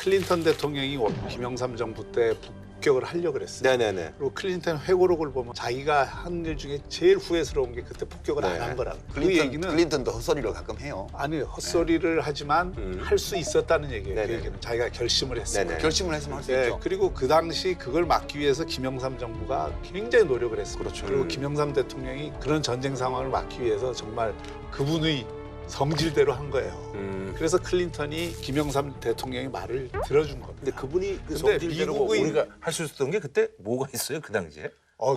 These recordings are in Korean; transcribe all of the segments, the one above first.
클린턴 대통령이 김영삼 정부 때 복격을 하려고 그랬어요. 네네네. 그리고 클린턴 회고록을 보면 자기가 한 일 중에 제일 후회스러운 게 그때 복격을 안 한 거라고. 그 얘기는 클린턴도 헛소리를 가끔 해요. 아니 헛소리를 하지만 할 수 있었다는 얘기예요. 그 네네. 얘기는 자기가 결심을 했어요. 네네. 결심을 했으면 할 수 네, 있죠. 그리고 그 당시 그걸 막기 위해서 김영삼 정부가 굉장히 노력을 했어요. 그렇죠. 그리고 김영삼 대통령이 그런 전쟁 상황을 막기 위해서 정말 그분의 성질대로 한 거예요. 그래서 클린턴이 김영삼 대통령의 말을 들어준 겁니다. 근데 그분이 그 근데 성질대로 미국의- 우리가 할 수 있었던 게 그때 뭐가 있어요 그 당시에?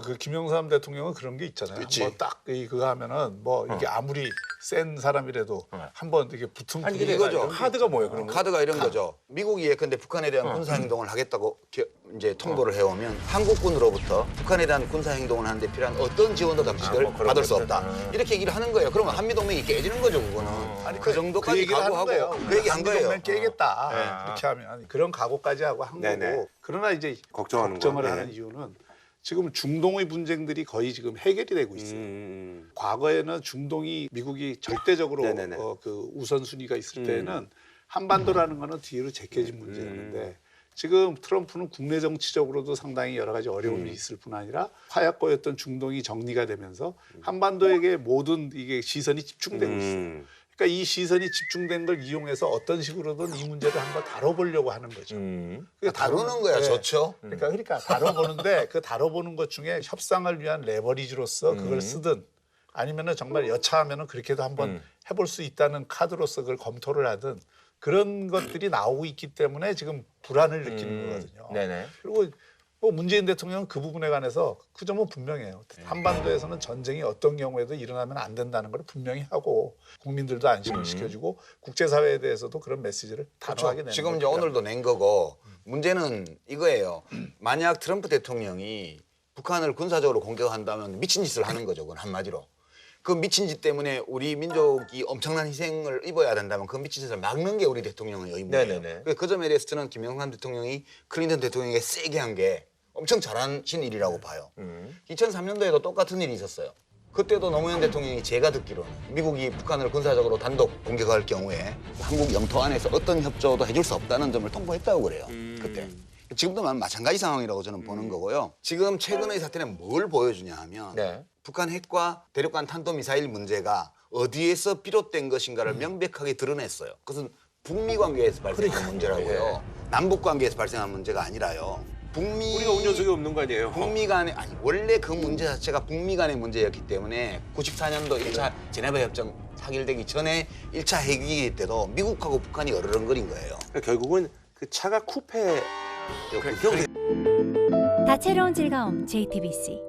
그 김영삼 대통령은 그런 게 있잖아요. 그치. 뭐 딱 그거 하면은 뭐 이게 아무리 센 사람이라도 한번 이게 붙으면 아니 근데 이거죠. 카드가 뭐예요 그런 거? 카드가 이런 거죠. 미국이 예컨대 북한에 대한 군사 행동을 하겠다고 이제 통보를 해오면 한국군으로부터 북한에 대한 군사 행동을 하는데 필요한 어떤 지원도 당시를 뭐 그런 받을 수 거죠. 없다. 이렇게 얘기를 하는 거예요. 그러면 한미 동맹이 깨지는 거죠, 그거는. 아니, 그 정도까지 얘기를 하는 거예요. 각오하고 그 얘기 한 거예요. 한미동맹 깨겠다. 이렇게 하면 그런 각오까지 하고 한 네네. 거고. 그러나 이제 걱정하는 걱정을 거. 하는 네. 이유는 지금 중동의 분쟁들이 거의 지금 해결이 되고 있어요. 과거에는 중동이 미국이 절대적으로 네네네. 그 우선순위가 있을 때는 한반도라는 거는 뒤로 제껴진 문제였는데 지금 트럼프는 국내 정치적으로도 상당히 여러 가지 어려움이 있을 뿐 아니라 화약고였던 중동이 정리가 되면서 한반도에게 모든 이게 시선이 집중되고 있어요. 그러니까 이 시선이 집중된 걸 이용해서 어떤 식으로든 이 문제를 한번 다뤄보려고 하는 거죠. 그러니까 다루는 거야, 네. 좋죠. 그러니까 다뤄보는데 그 다뤄보는 것 중에 협상을 위한 레버리지로서 그걸 쓰든 아니면은 정말 여차하면은 그렇게도 한번 해볼 수 있다는 카드로서 그걸 검토를 하든 그런 것들이 나오고 있기 때문에 지금 불안을 느끼는 거거든요. 네네. 그리고 뭐 문재인 대통령은 그 부분에 관해서 그 점은 분명해요. 한반도에서는 전쟁이 어떤 경우에도 일어나면 안 된다는 걸 분명히 하고 국민들도 안심을 시켜주고 국제사회에 대해서도 그런 메시지를 단호하게 내는 지금 이제 겁니다. 오늘도 낸 거고 문제는 이거예요. 만약 트럼프 대통령이 북한을 군사적으로 공격한다면 미친 짓을 하는 거죠. 그건 한마디로. 그 미친 짓 때문에 우리 민족이 엄청난 희생을 입어야 된다면 그 미친 짓을 막는 게 우리 대통령의 의무예요. 네네네. 그 점에 대해서 저는 김영삼 대통령이 클린턴 대통령에게 세게 한 게 엄청 잘하신 일이라고 봐요. 2003년도에도 똑같은 일이 있었어요. 그때도 노무현 대통령이 제가 듣기로는 미국이 북한을 군사적으로 단독 공격할 경우에 한국 영토 안에서 어떤 협조도 해줄 수 없다는 점을 통보했다고 그래요. 그때. 지금도 마찬가지 상황이라고 저는 보는 거고요. 지금 최근의 사태는 뭘 보여주냐 하면 네. 북한 핵과 대륙간 탄도미사일 문제가 어디에서 비롯된 것인가를 명백하게 드러냈어요. 그것은 북미 관계에서 발생한 문제라고요. 남북 관계에서 발생한 문제가 아니라요. 우리가 운전석이 없는 거 아니에요? 북미 간의 아니 원래 그 문제 자체가 북미 간의 문제였기 때문에 94년도 1차 제네바 협정 타결되기 전에 1차 핵위기 때도 미국하고 북한이 어르렁거린 거예요. 그러니까 결국은 그 차가 쿠페였군요. 다채로운 즐거움 JTBC